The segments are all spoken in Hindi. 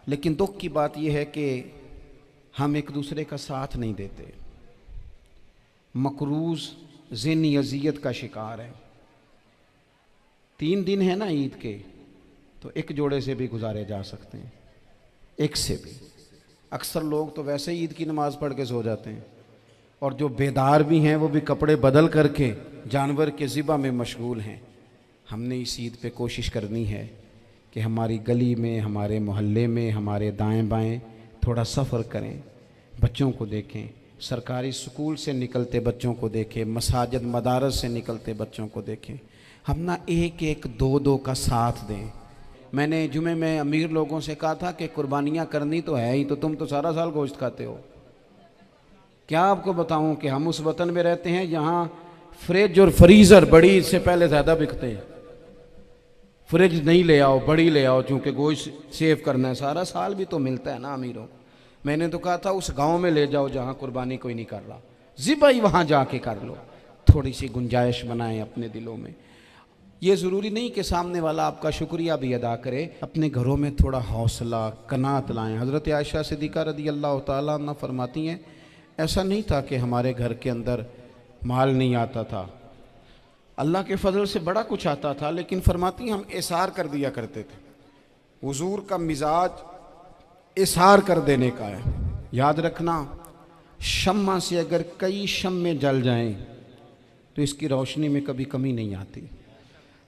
लेकिन दुख की बात यह है कि हम एक दूसरे का साथ नहीं देते। मकरूज ज़हनी अजियत का शिकार है। 3 दिन है ना ईद के, तो एक जोड़े से भी गुजारे जा सकते हैं, एक से भी। अक्सर लोग तो वैसे ही ईद की नमाज़ पढ़ के सो जाते हैं, और जो बेदार भी हैं वो भी कपड़े बदल करके जानवर के ज़िबा में मशगूल हैं। हमने इस ईद पे कोशिश करनी है कि हमारी गली में, हमारे मोहल्ले में, हमारे दाएं बाएं थोड़ा सफ़र करें, बच्चों को देखें, सरकारी स्कूल से निकलते बच्चों को देखें, मसाजिद मदारस से निकलते बच्चों को देखें। हम ना एक एक दो दो का साथ दें। मैंने जुमे में अमीर लोगों से कहा था कि कुर्बानियाँ करनी तो है ही, तो तुम तो सारा साल गोश्त खाते हो। क्या आपको बताऊं कि हम उस वतन में रहते हैं जहाँ फ्रिज और फ्रीज़र बड़ी इससे पहले ज़्यादा बिकते हैं। फ्रिज नहीं ले आओ, बड़ी ले आओ, चूँकि गोश्त सेव करना है, सारा साल भी तो मिलता है ना अमीरों। मैंने तो कहा था उस गांव में ले जाओ जहाँ कुर्बानी कोई नहीं कर रहा, ज़िबा ही वहाँ जाके कर लो। थोड़ी सी गुंजाइश बनाएं अपने दिलों में। ये ज़रूरी नहीं कि सामने वाला आपका शुक्रिया भी अदा करे, अपने घरों में थोड़ा हौसला कनात लाएं। हज़रत आयशा सिद्दीक़ा रज़ी अल्लाह तआला अन्हा फरमाती हैं, ऐसा नहीं था कि हमारे घर के अंदर माल नहीं आता था, अल्लाह के फजल से बड़ा कुछ आता था, लेकिन फरमाती हम इसार कर दिया करते थे। हुजूर का मिजाज इसार कर देने का है। याद रखना, शम्मा से अगर कई शम्मे जल जाएं तो इसकी रोशनी में कभी कमी नहीं आती।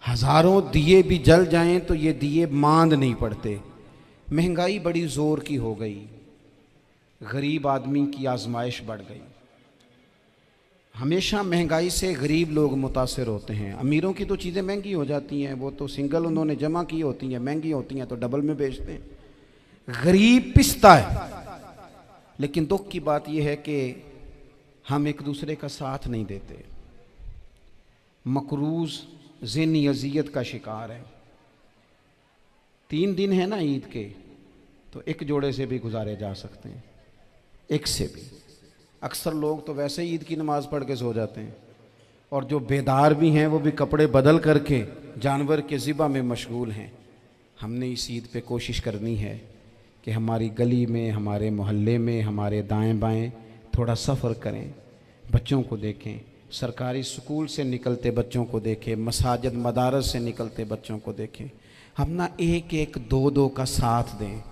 हज़ारों दिए भी जल जाएं तो ये दिए मांद नहीं पड़ते। महंगाई बड़ी ज़ोर की हो गई, गरीब आदमी की आजमाइश बढ़ गई। हमेशा महंगाई से गरीब लोग मुतासिर होते हैं। अमीरों की तो चीज़ें महंगी हो जाती हैं, वो तो सिंगल उन्होंने जमा की होती हैं, महंगी होती हैं तो डबल में बेचते हैं। गरीब पिसता है। लेकिन दुख की बात यह है कि हम एक दूसरे का साथ नहीं देते। मकरूज ज़हनी अजियत का शिकार है। 3 दिन है ना ईद के, तो एक जोड़े से भी गुजारे जा सकते हैं, एक से भी। अक्सर लोग तो वैसे ही ईद की नमाज़ पढ़ के सो जाते हैं, और जो बेदार भी हैं वो भी कपड़े बदल करके जानवर के ज़िबा में मशगूल हैं। हमने इस ईद पे कोशिश करनी है कि हमारी गली में, हमारे मोहल्ले में, हमारे दाएं बाएं थोड़ा सफ़र करें, बच्चों को देखें, सरकारी स्कूल से निकलते बच्चों को देखें, मसाजिद मदारस से निकलते बच्चों को देखें। हम ना एक एक दो दो का साथ दें।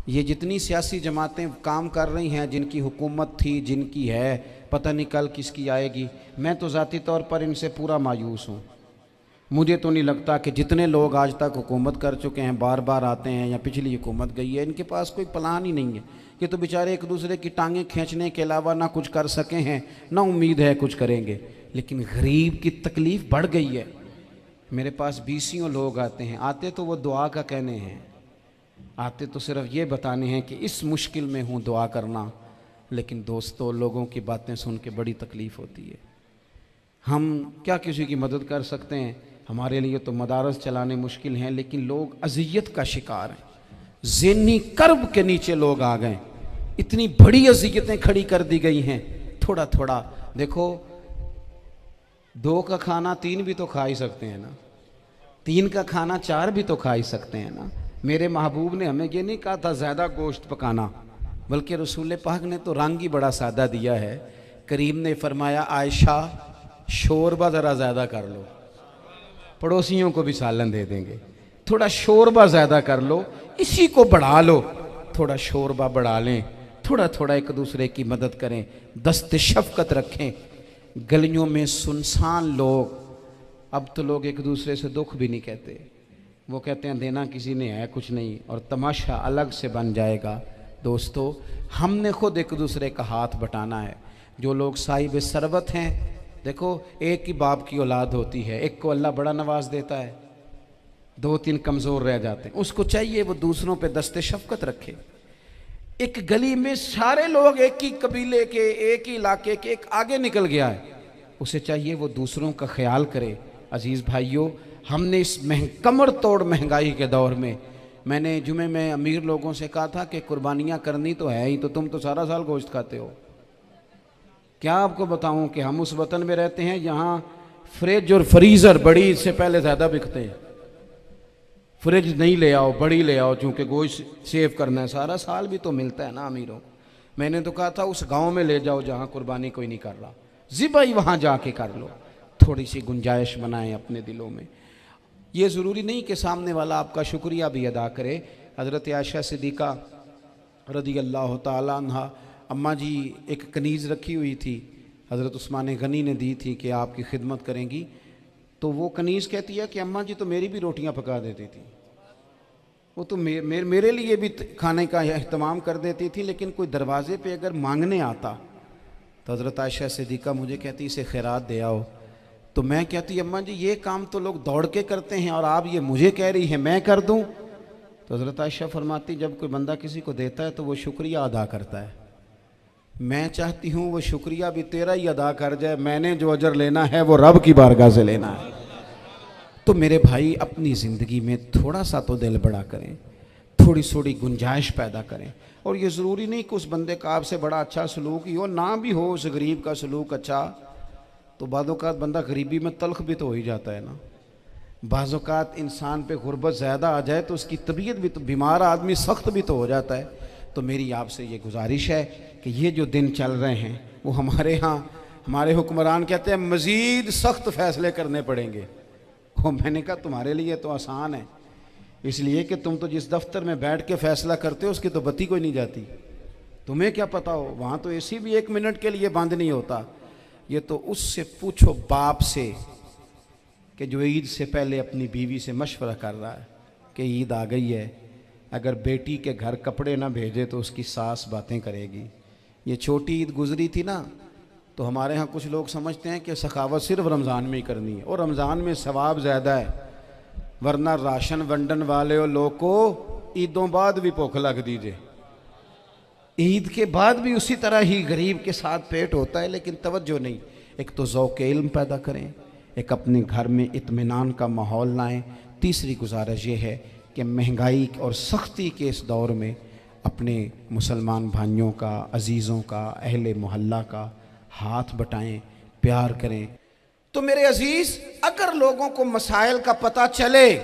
ये जितनी सियासी जमातें काम कर रही हैं, जिनकी हुकूमत थी, जिनकी है, पता नहीं कल किसकी आएगी, मैं तो ज़ाती तौर पर इनसे पूरा मायूस हूँ। मुझे तो नहीं लगता कि जितने लोग आज तक हुकूमत कर चुके हैं, बार बार आते हैं या पिछली हुकूमत गई है, इनके पास कोई प्लान ही नहीं है। ये तो बेचारे एक दूसरे की टांगें खींचने के अलावा ना कुछ कर सके हैं, ना उम्मीद है कुछ करेंगे। लेकिन गरीब की तकलीफ़ बढ़ गई है। मेरे पास 20 लोग आते हैं, आते तो वो दुआ का कहने हैं, आते तो सिर्फ ये बताने हैं कि इस मुश्किल में हूँ, दुआ करना। लेकिन दोस्तों, लोगों की बातें सुन के बड़ी तकलीफ़ होती है। हम क्या किसी की मदद कर सकते हैं? हमारे लिए तो मदारस चलाने मुश्किल हैं, लेकिन लोग अजियत का शिकार हैं। ज़हनी कर्ब के नीचे लोग आ गए, इतनी बड़ी अजियतें खड़ी कर दी गई हैं। थोड़ा थोड़ा देखो, 2 का खाना 3 भी तो खा ही सकते हैं ना, 3 का खाना 4 भी तो खा ही सकते हैं ना। मेरे महबूब ने हमें ये नहीं कहा था ज़्यादा गोश्त पकाना, बल्कि रसूल पाक ने तो रंग ही बड़ा सादा दिया है। करीम ने फरमाया, आयशा शोरबा ज़रा ज़्यादा कर लो, पड़ोसियों को भी सालन दे देंगे, थोड़ा शोरबा ज़्यादा कर लो, इसी को बढ़ा लो, थोड़ा शोरबा बढ़ा लें, थोड़ा थोड़ा एक दूसरे की मदद करें, दस्त शफ़क़त रखें। गलियों में सुनसान लोग, अब तो लोग एक दूसरे से दुख भी नहीं कहते, वो कहते हैं देना किसी ने है कुछ नहीं, और तमाशा अलग से बन जाएगा। दोस्तों, हमने खुद एक दूसरे का हाथ बटाना है। जो लोग साहिब सरबत हैं, देखो एक ही बाप की औलाद होती है, एक को अल्लाह बड़ा नवाज देता है, 2-3 कमज़ोर रह जाते हैं, उसको चाहिए वो दूसरों पे दस्ते शफ़क़त रखे। एक गली में सारे लोग एक ही कबीले के, एक ही इलाके के, एक आगे निकल गया है, उसे चाहिए वो दूसरों का ख्याल करे। अजीज़ भाइयों, हमने इस कमर तोड़ महंगाई के दौर में, मैंने जुमे में अमीर लोगों से कहा था कि कुर्बानियाँ करनी तो है ही, तो तुम तो सारा साल गोश्त खाते हो। क्या आपको बताऊं कि हम उस वतन में रहते हैं जहाँ फ्रिज और फ्रीज़र बड़ी इससे पहले ज़्यादा बिकते हैं। फ्रिज नहीं ले आओ, बड़ी ले आओ, चूँकि गोश्त सेव करना है, सारा साल भी तो मिलता है ना अमीरों को। मैंने तो कहा था उस गांव में ले जाओ जहाँ कुर्बानी कोई नहीं कर रहा, ज़िबा ही वहाँ जाके कर लो। थोड़ी सी गुंजाइश बनाएं अपने दिलों में। ये ज़रूरी नहीं कि सामने वाला आपका शुक्रिया भी अदा करे। हज़रत आयशा सिद्दीक़ा रज़ी अल्लाह ताला अन्हा, अम्मा जी एक कनीज़ रखी हुई थी, हज़रत उस्मान गनी ने दी थी कि आपकी खिदमत करेंगी। तो वो कनीज़ कहती है कि अम्मा जी तो मेरी भी रोटियां पका देती थी, वो तो मेरे लिए भी खाने का अहतमाम कर देती थी, लेकिन कोई दरवाज़े पे अगर मांगने आता तो हज़रत आयशा सिद्दीक़ा मुझे कहती इसे खैरात दे आओ। तो मैं कहती अम्मा जी ये काम तो लोग दौड़ के करते हैं और आप ये मुझे कह रही है मैं कर दूं। तो हज़रत आयशा फरमाती जब कोई बंदा किसी को देता है तो वो शुक्रिया अदा करता है। मैं चाहती हूँ वो शुक्रिया भी तेरा ही अदा कर जाए, मैंने जो अजर लेना है वो रब की बारगाह से लेना है। तो मेरे भाई अपनी ज़िंदगी में थोड़ा सा तो दिल बड़ा करें, थोड़ी थोड़ी गुंजाइश पैदा करें। और ये ज़रूरी नहीं कि उस बंदे का आपसे बड़ा अच्छा सलूक ही हो, ना भी हो उस गरीब का सलूक अच्छा, तो बाज़-औक़ात बंदा गरीबी में तल्ख भी तो हो ही जाता है ना। बाज़-औक़ात इंसान पे गुर्बत ज़्यादा आ जाए तो उसकी तबीयत भी तो, बीमार आदमी सख्त भी तो हो जाता है। तो मेरी आपसे ये गुजारिश है कि ये जो दिन चल रहे हैं वो हमारे यहाँ हमारे हुक्मरान कहते हैं मज़ीद सख्त फ़ैसले करने पड़ेंगे। वो मैंने कहा तुम्हारे लिए तो आसान है, इसलिए कि तुम तो जिस दफ्तर में बैठ के फ़ैसला करते हो उसकी तो बत्ती कोई नहीं जाती, तुम्हें क्या पता हो, वहाँ तो एसी भी 1 मिनट के लिए बंद नहीं होता। ये तो उससे पूछो बाप से कि जो ईद से पहले अपनी बीवी से मशवरा कर रहा है कि ईद आ गई है, अगर बेटी के घर कपड़े ना भेजे तो उसकी सास बातें करेगी। ये छोटी ईद गुजरी थी ना, तो हमारे यहाँ कुछ लोग समझते हैं कि सखावत सिर्फ रमज़ान में ही करनी है और रमज़ान में सवाब ज़्यादा है, वरना राशन वंडन वाले और लोग को ईदों बाद भी भूख लग दीजिए, ईद के बाद भी उसी तरह ही गरीब के साथ पेट होता है, लेकिन तवज्जो नहीं। एक तो ज़ौक़ इल्म पैदा करें, एक अपने घर में इत्मीनान का माहौल लाएं। तीसरी गुजारिश ये है कि महंगाई और सख्ती के इस दौर में अपने मुसलमान भाइयों का, अजीज़ों का, अहले मोहल्ला का हाथ बटाएं, प्यार करें। तो मेरे अजीज़, अगर लोगों को मसाइल का पता चले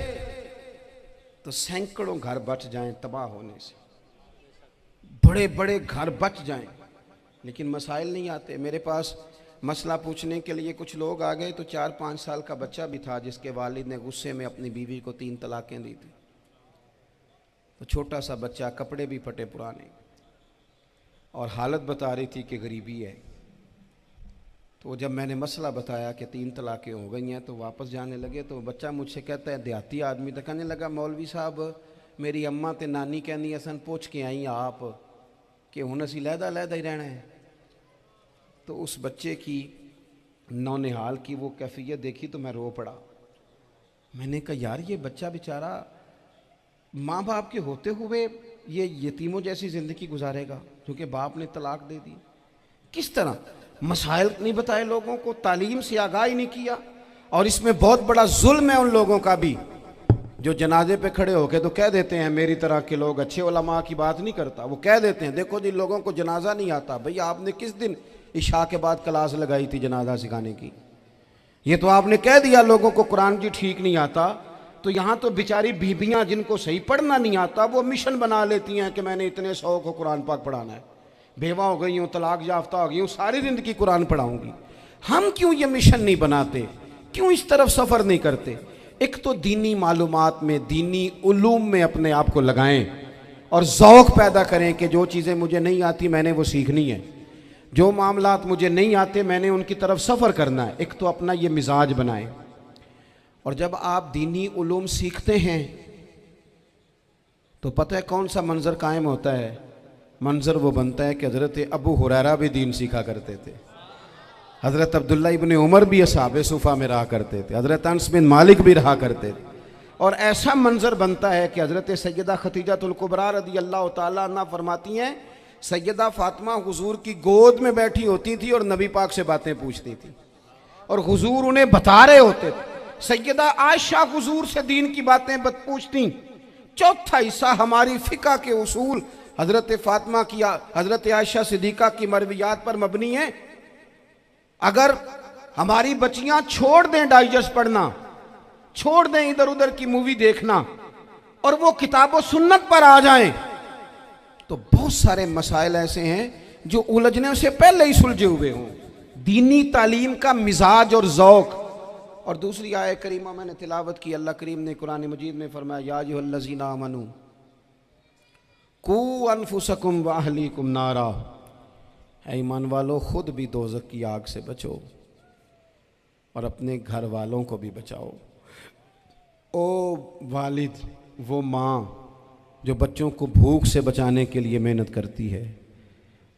तो सैकड़ों घर बच जाएं तबाह होने से, बड़े बड़े घर बच जाएं, लेकिन मसाइल नहीं आते। मेरे पास मसला पूछने के लिए कुछ लोग आ गए तो 4-5 साल का बच्चा भी था जिसके वालिद ने गुस्से में अपनी बीवी को 3 तलाक़ें दी थी। तो छोटा सा बच्चा, कपड़े भी फटे पुराने, और हालत बता रही थी कि गरीबी है। तो जब मैंने मसला बताया कि 3 तलाक़ें हो गई हैं तो वापस जाने लगे। तो बच्चा मुझसे कहता है, देहाती आदमी, तो कहने लगा मौलवी साहब मेरी अम्मा ते नानी कहनी असन पूछ के आई आप कि हुण असीं लहदा लहदा ही रहना है। तो उस बच्चे की नौनिहाल की वो कैफियत देखी तो मैं रो पड़ा। मैंने कहा यार ये बच्चा बेचारा माँ बाप के होते हुए ये यतीमों जैसी ज़िंदगी गुजारेगा क्योंकि बाप ने तलाक दे दी। किस तरह मसाइल नहीं बताए लोगों को, तालीम से आगाही नहीं किया। और इसमें बहुत बड़ा जुल्म है उन लोगों का भी जो जनाजे पे खड़े होके तो कह देते हैं, मेरी तरह के लोग अच्छे उलमा की बात नहीं करता, वो कह देते हैं देखो जी लोगों को जनाजा नहीं आता। भैया आपने किस दिन इशा के बाद क्लास लगाई थी जनाजा सिखाने की? ये तो आपने कह दिया लोगों को कुरान जी ठीक नहीं आता। तो यहाँ तो बेचारी बीबियाँ जिनको सही पढ़ना नहीं आता वो मिशन बना लेती हैं कि मैंने इतने शौक हो कुरान पाक पढ़ाना है, बेवा हो गई हूँ, तलाक याफ्ता हो गई हूँ, सारी ज़िंदगी कुरान पढ़ाऊँगी। हम क्यों ये मिशन नहीं बनाते, क्यों इस तरफ सफ़र नहीं करते? एक तो दीनी मालूमात में, दीनी उलूम में अपने आप को लगाएं और ज़ौक़ पैदा करें कि जो चीज़ें मुझे नहीं आती मैंने वो सीखनी है, जो मामलात मुझे नहीं आते मैंने उनकी तरफ सफ़र करना है। एक तो अपना ये मिजाज बनाएं। और जब आप दीनी उलूम सीखते हैं तो पता है कौन सा मंज़र कायम होता है? मंज़र वो बनता है कि हज़रत अबू हुरैरा भी दीन सीखा करते थे, हज़रत अब्दुल्ला इब्न उमर भी असहाबे सुफ़ा में रहा करते थे, हज़रत अनस बिन मालिक भी रहा करते थे। और ऐसा मंज़र बनता है कि हज़रत सैयदा खतीजतुल कुबरा रज़ी अल्लाह ताला अन्हा फरमाती हैं, सैयदा फ़ातिमा हुज़ूर की गोद में बैठी होती थी और नबी पाक से बातें पूछती थी और हुज़ूर उन्हें बता रहे होते थे। सैयदा आयशा हुज़ूर से दीन की बातें पूछती। चौथा हिस्सा हमारी फ़िक़्ह के उसूल हज़रत फ़ातिमा की, हज़रत आयशा सिद्दीक़ा की मरवियात पर मबनी है। अगर हमारी बच्चियां छोड़ दें डाइजेस्ट पढ़ना, छोड़ दें इधर उधर की मूवी देखना, और वो किताब व सुन्नत पर आ जाएं, तो बहुत सारे मसाइल ऐसे हैं जो उलझने से पहले ही सुलझे हुए हों। दीनी तालीम का मिजाज और ज़ौक़। और दूसरी आयत करीमा मैंने तिलावत की, अल्लाह करीम ने कुरान मजीद में फरमाया, या अय्युहल्लज़ीना आमनू कू अनफुसकुम व अहलीकुम नारा, ऐ ईमान वालो खुद भी दोज़ख की आग से बचो और अपने घर वालों को भी बचाओ। ओ वालिद, वो माँ जो बच्चों को भूख से बचाने के लिए मेहनत करती है,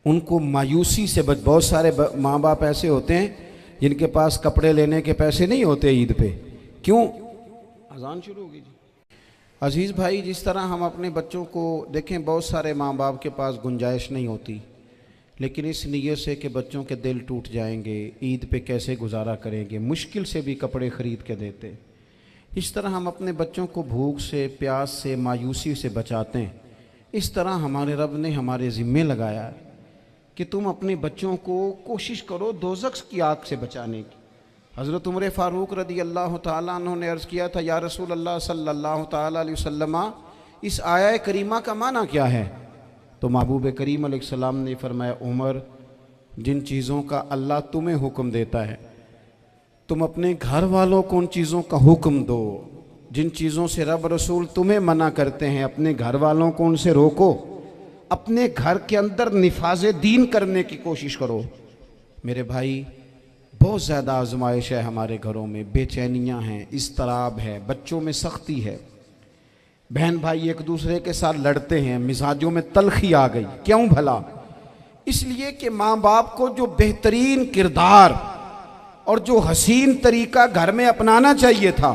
उनको मायूसी से बहुत सारे माँ बाप ऐसे होते हैं जिनके पास कपड़े लेने के पैसे नहीं होते ईद पे। क्यों? अजान शुरू होगी जी। अजीज़ भाई, जिस तरह हम अपने बच्चों को देखें, बहुत सारे माँ बाप के पास गुंजाइश नहीं होती, लेकिन इस नीयत से कि बच्चों के दिल टूट जाएंगे, ईद पे कैसे गुजारा करेंगे, मुश्किल से भी कपड़े ख़रीद के देते। इस तरह हम अपने बच्चों को भूख से, प्यास से, मायूसी से बचाते हैं। इस तरह हमारे रब ने हमारे ज़िम्मे लगाया है कि तुम अपने बच्चों को कोशिश करो दोज़ख की आग से बचाने की। हज़रत उमर फ़ारूक रदी अल्लाह ताला अन्हु ने अर्ज़ किया था, या रसूल अल्लाह सल्लल्लाहु ताला अलैहि वसल्लम, इस आया करीमा का माना क्या है? तो महबूब करीम अलैहिस्सलाम ने फरमाया, उमर, जिन चीज़ों का अल्लाह तुम्हें हुक्म देता है तुम अपने घर वालों को उन चीज़ों का हुक्म दो। जिन चीज़ों से रब रसूल तुम्हें मना करते हैं अपने घर वालों को उनसे रोको। अपने घर के अंदर निफाज दीन करने की कोशिश करो। मेरे भाई, बहुत ज़्यादा आजमाइश है हमारे घरों में, बेचैनियाँ हैं, इस्तराब है, बच्चों में सख्ती है, बहन भाई एक दूसरे के साथ लड़ते हैं, मिजाजों में तलखी आ गई। क्यों भला? इसलिए कि माँ बाप को जो बेहतरीन किरदार और जो हसीन तरीका घर में अपनाना चाहिए था,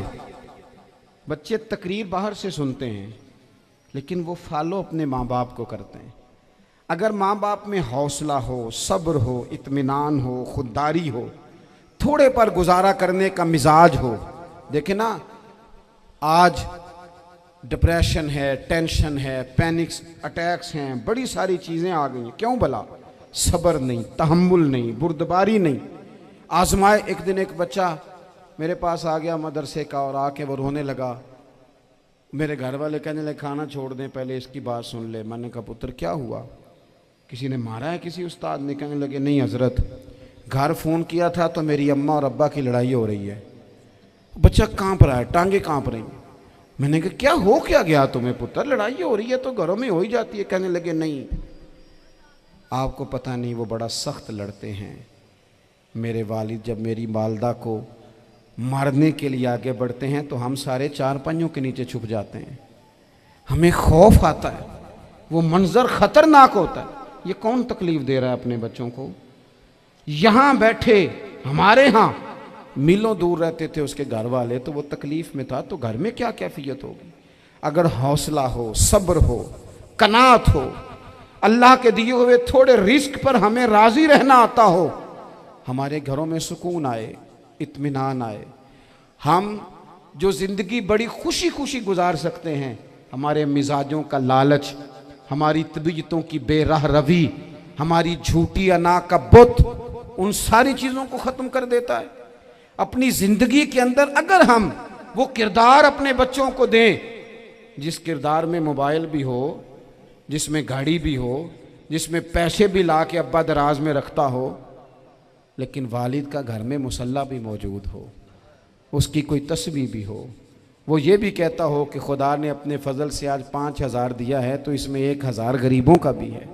बच्चे तकरीर बाहर से सुनते हैं लेकिन वो फॉलो अपने माँ बाप को करते हैं। अगर माँ बाप में हौसला हो, सब्र हो, इत्मीनान हो, खुददारी हो, थोड़े पर गुजारा करने का मिजाज हो। देखे ना, आज डिप्रेशन है, टेंशन है, पैनिक्स अटैक्स हैं, बड़ी सारी चीज़ें आ गई हैं। क्यों भला? सब्र नहीं, तहम्मुल नहीं, बुर्दबारी नहीं। आजमाए। एक दिन एक बच्चा मेरे पास आ गया मदरसे का और आके वो रोने लगा। मेरे घर वाले कहने लगे, खाना छोड़ दें, पहले इसकी बात सुन ले। मैंने कहा, पुत्र क्या हुआ? किसी ने मारा है? किसी उस्ताद ने? कहने लगे, नहीं हजरत, घर फ़ोन किया था तो मेरी अम्मा और अब्बा की लड़ाई हो रही है। बच्चा कांप रहा है, टांगे कांप रही। मैंने कहा, क्या हो क्या गया तुम्हें पुत्र? लड़ाई हो रही है तो घरों में हो ही जाती है। कहने लगे, नहीं आपको पता नहीं, वो बड़ा सख्त लड़ते हैं। मेरे वालिद जब मेरी वालदा को मारने के लिए आगे बढ़ते हैं तो हम सारे चारपाइयों के नीचे छुप जाते हैं, हमें खौफ आता है, वो मंजर खतरनाक होता है। ये कौन तकलीफ दे रहा है अपने बच्चों को? यहाँ बैठे हमारे यहाँ मीलों दूर रहते थे उसके घर वाले, तो वो तकलीफ में था, तो घर में क्या कैफियत होगी? अगर हौसला हो, सब्र हो, कनात हो, अल्लाह के दिए हुए थोड़े रिस्क पर हमें राजी रहना आता हो, हमारे घरों में सुकून आए, इत्मीनान आए, हम जो ज़िंदगी बड़ी खुशी खुशी गुजार सकते हैं। हमारे मिजाजों का लालच, हमारी तबीयतों की बेराह रवी, हमारी झूठी अना का बुत, उन सारी चीज़ों को ख़त्म कर देता है। अपनी ज़िंदगी के अंदर अगर हम वो किरदार अपने बच्चों को दें, जिस किरदार में मोबाइल भी हो, जिसमें गाड़ी भी हो, जिसमें पैसे भी ला के अब्बा दराज में रखता हो, लेकिन वालिद का घर में मुसल्ला भी मौजूद हो, उसकी कोई तस्वीर भी हो, वो ये भी कहता हो कि खुदा ने अपने फजल से आज 5,000 दिया है तो इसमें 1,000 गरीबों का भी है,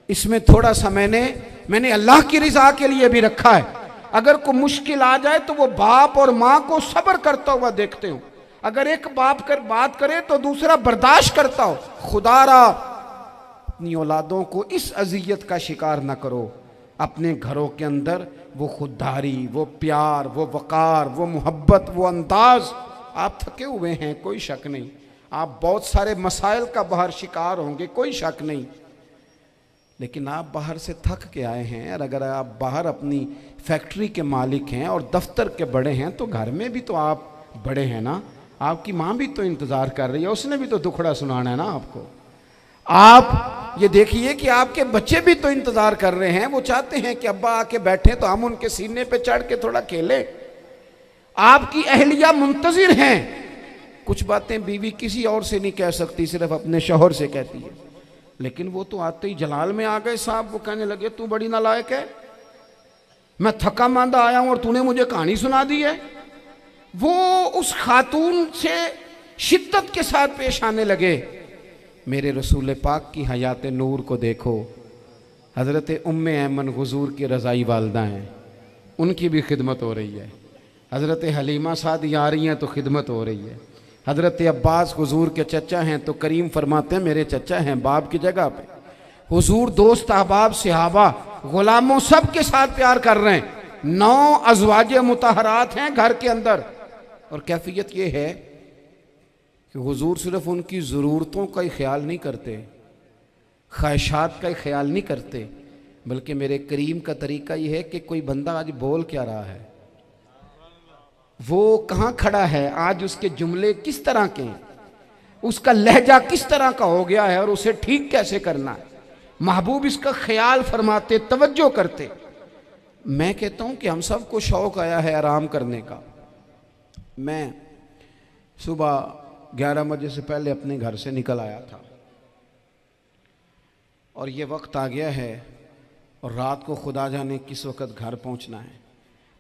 इसमें थोड़ा सा मैंने अल्लाह की रिज़ा के लिए भी रखा है। अगर कोई मुश्किल आ जाए तो वो बाप और माँ को सब्र करता हुआ देखते हो। अगर एक बाप कर बात करे तो दूसरा बर्दाश्त करता हो। खुदारा अपनी औलादों को इस अजियत का शिकार न करो। अपने घरों के अंदर वो खुददारी, वो प्यार, वो वक़ार, वो मोहब्बत, वो अंदाज। आप थके हुए हैं, कोई शक नहीं, आप बहुत सारे मसाइल का बाहर शिकार होंगे, कोई शक नहीं, लेकिन आप बाहर से थक के आए हैं। और अगर आप बाहर अपनी फैक्ट्री के मालिक हैं और दफ्तर के बड़े हैं तो घर में भी तो आप बड़े हैं ना। आपकी माँ भी तो इंतज़ार कर रही है, उसने भी तो दुखड़ा सुनाना है ना आपको। आप ये देखिए कि आपके बच्चे भी तो इंतज़ार कर रहे हैं, वो चाहते हैं कि अब्बा आके बैठे तो हम उनके सीने पे चढ़ के थोड़ा खेलें। आपकी अहलिया मुंतज़िर हैं कुछ बातें बीवी किसी और से नहीं कह सकती, सिर्फ अपने शौहर से कहती है। लेकिन वो तो आते ही जलाल में आ गए साहब। वो कहने लगे तू बड़ी नालायक है, मैं थका मांदा आया हूं और तूने मुझे कहानी सुना दी है। वो उस खातून से शिद्दत के साथ पेश आने लगे। मेरे रसूल पाक की हयात नूर को देखो, हज़रत उम्मे ऐमन हुजूर की रज़ाई वालदा हैं, उनकी भी खिदमत हो रही है। हज़रत हलीमा सादी आ रही हैं तो खिदमत हो रही है। हज़रत अब्बास हुजूर के चचा हैं तो करीम फरमाते हैं मेरे चचा हैं बाप की जगह पे। हुजूर दोस्त अहबाब सहाबा गुलामों सब के साथ प्यार कर रहे हैं। 9 अज़वाज मुतहरात हैं घर के अंदर। और कैफियत ये है कि हुजूर सिर्फ उनकी ज़रूरतों का ही ख्याल नहीं करते, ख्वाहिशात का ही ख्याल नहीं करते, बल्कि मेरे करीम का तरीका ये है कि कोई बंदा आज बोल क्या रहा है, वो कहाँ खड़ा है, आज उसके जुमले किस तरह के हैं, उसका लहजा किस तरह का हो गया है और उसे ठीक कैसे करना है। महबूब इसका ख्याल फरमाते, तवज्जो करते। मैं कहता हूँ कि हम सबको शौक़ आया है आराम करने का। मैं सुबह 11 बजे से पहले अपने घर से निकल आया था और ये वक्त आ गया है और रात को खुदा जाने किस वक़्त घर पहुंचना है।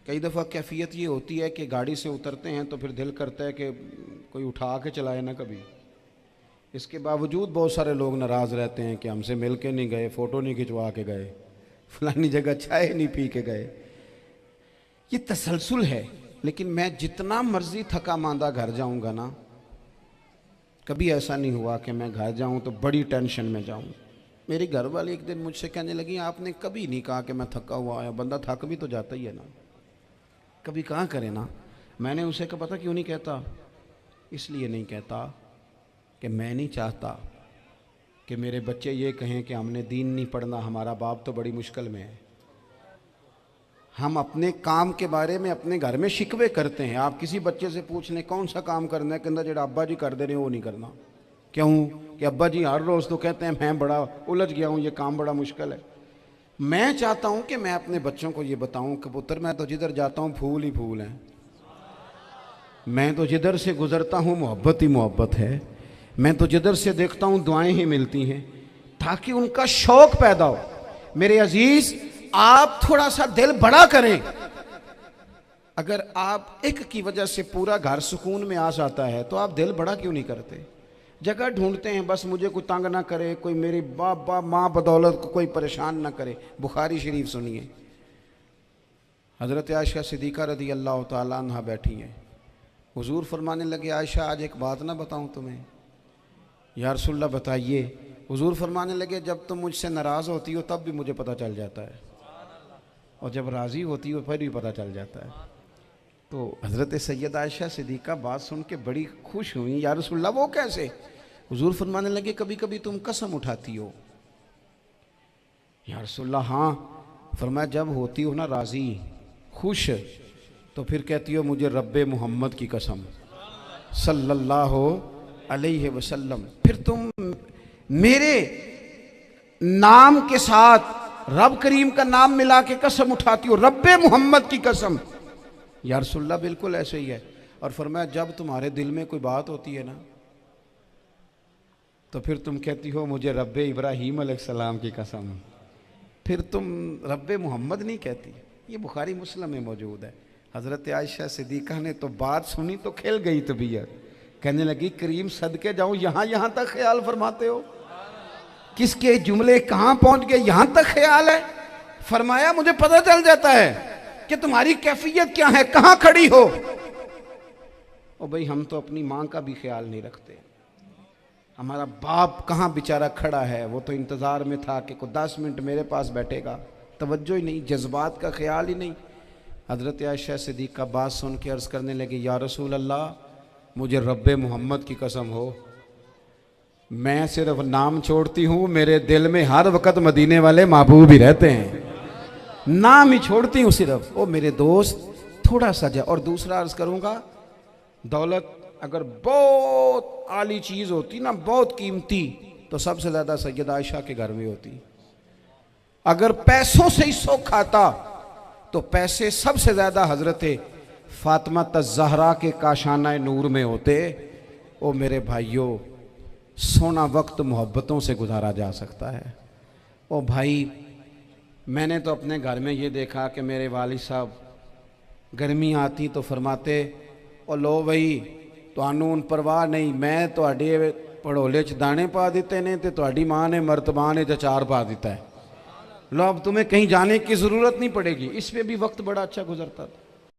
कई दफ़ा कैफियत ये होती है कि गाड़ी से उतरते हैं तो फिर दिल करता है कि कोई उठा के चलाए ना कभी। इसके बावजूद बहुत सारे लोग नाराज़ रहते हैं कि हमसे मिल के नहीं गए, फ़ोटो नहीं खिंचवा के गए, फलानी जगह चाय नहीं पी के गए। ये तसलसल है। लेकिन मैं जितना मर्ज़ी थका मांदा घर जाऊँगा ना, कभी ऐसा नहीं हुआ कि मैं घर जाऊँ तो बड़ी टेंशन में जाऊँ। मेरी घर वाली एक दिन मुझसे कहने लगी आपने कभी नहीं कहा कि मैं थका हुआ आया, बंदा थक भी तो जाता ही है ना, कभी कहाँ करे ना। मैंने उसे कहा पता क्यों नहीं कहता, इसलिए नहीं कहता कि मैं नहीं चाहता कि मेरे बच्चे ये कहें कि हमने दीन नहीं पढ़ना, हमारा बाप तो बड़ी मुश्किल में है। हम अपने काम के बारे में अपने घर में शिकवे करते हैं। आप किसी बच्चे से पूछ लें कौन सा काम करना है, कहता जो अब्बा जी कर दे रहे वो नहीं करना। क्यों? कि अब्बा जी हर रोज़ तो कहते हैं मैं बड़ा उलझ गया हूँ, ये काम बड़ा मुश्किल है। मैं चाहता हूँ कि मैं अपने बच्चों को ये बताऊँ कि पुत्र मैं तो जिधर जाता हूँ फूल ही फूल हैं, मैं तो जिधर से गुज़रता हूँ मोहब्बत ही मोहब्बत है, मैं तो जिधर से देखता हूँ दुआएं ही मिलती हैं, ताकि उनका शौक़ पैदा हो। मेरे अजीज़ आप थोड़ा सा दिल बड़ा करें। अगर आप एक की वजह से पूरा घर सुकून में आ जाता है तो आप दिल बड़ा क्यों नहीं करते? जगह ढूंढते हैं बस मुझे कोई तंग ना करे, कोई मेरी बाप माँ बदौलत को कोई परेशान ना करे। बुखारी शरीफ सुनिए, हज़रत आयशा सिद्दीक़ा रज़ी अल्लाह ताला अन्हा बैठी हैं। हुजूर फरमाने लगे आयशा आज एक बात ना बताऊं तुम्हें? या रसूलल्लाह बताइए। हुजूर फरमाने लगे जब तुम मुझसे नाराज़ होती हो तब भी मुझे पता चल जाता है, और जब राज़ी होती हो फिर भी पता चल जाता है। तो हज़रत सैयद आयशा सिद्दीक़ा बात सुन के बड़ी खुश हुई। या रसूलल्लाह वो कैसे? हुजूर फरमाने लगे कभी कभी तुम कसम उठाती हो। या रसूलल्लाह हाँ। फरमाया जब होती हो ना राज़ी खुश तो फिर कहती हो मुझे रब्बे मोहम्मद की कसम सल्लल्लाहु अलैहि वसल्लम। फिर तुम मेरे नाम के साथ रब करीम का नाम मिला के कसम उठाती हो, रब्बे मोहम्मद की कसम। या रसूलल्लाह बिल्कुल ऐसे ही है। और फरमाया जब तुम्हारे दिल में कोई बात होती है ना तो फिर तुम कहती हो मुझे रब्बे इब्राहीम अलैहिस्सलाम की कसम, फिर तुम रब्बे मोहम्मद नहीं कहती। ये बुखारी मुस्लिम में मौजूद है। हज़रत आयशा सिद्दीक़ा ने तो बात सुनी तो खिल गई तबीयत, कहने लगी करीम सदके जाऊँ यहाँ तक ख्याल फरमाते हो, किसके जुमले कहाँ पहुँच गए यहाँ तक ख्याल है। फरमाया मुझे पता चल जाता है कि तुम्हारी कैफियत क्या है, कहाँ खड़ी हो। और भाई हम तो अपनी माँ का भी ख्याल नहीं रखते। हमारा बाप कहाँ बेचारा खड़ा है, वो तो इंतज़ार में था कि कोई 10 मिनट मेरे पास बैठेगा, तवज्जो ही नहीं, जज्बात का ख्याल ही नहीं। हज़रत आयशा सिद्दीक़ा बात सुन के अर्ज़ करने लगे या रसूल अल्लाह मुझे रब्बे मोहम्मद की कसम हो, मैं सिर्फ नाम छोड़ती हूँ, मेरे दिल में हर वक़्त मदीने वाले महबूब ही रहते हैं, नाम ही छोड़ती हूँ सिर्फ। ओ मेरे दोस्त थोड़ा सा जा। और दूसरा अर्ज़ करूँगा, दौलत अगर बहुत आली चीज़ होती ना, बहुत कीमती, तो सबसे ज़्यादा सैयद आयशा के घर में होती। अगर पैसों से ही शौक़ आता तो पैसे सबसे ज़्यादा हज़रत फ़ातिमा ज़हरा के काशाना नूर में होते। ओ मेरे भाइयों, सोना वक्त मोहब्बतों से गुजारा जा सकता है। ओ भाई, मैंने तो अपने घर में ये देखा कि मेरे वालिद साहब गर्मी आती तो फरमाते, ओ लो भाई तुहानू हुण परवाह नहीं, मैं तुहाडे पड़ोले च दाने पा दिते ने ते तुहाडी माँ ने मर्तबान च अचार पा दिता है। लो अब तुम्हें कहीं जाने की ज़रूरत नहीं पड़ेगी। इस पे भी वक्त बड़ा अच्छा गुजरता था।